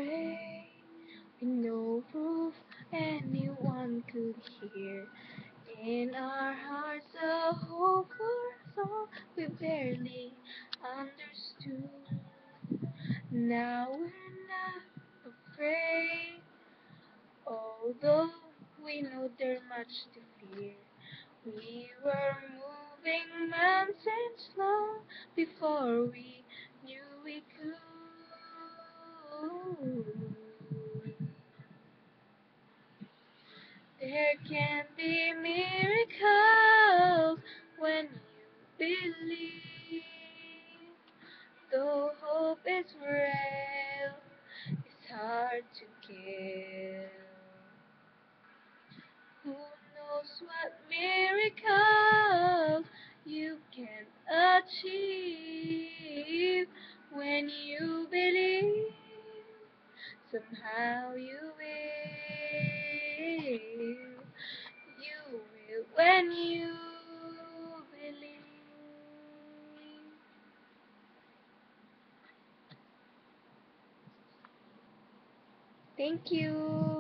pray with no proof anyone could hear. In our hearts a hope for song we barely understood. Now we're not afraid, although we know there's much to fear. We were moving mountains long before we knew we could. There can be miracles when you believe. Though hope is frail, it's hard to give. Who knows what miracles you can achieve when you believe? Somehow you will. You will when you believe. Thank you.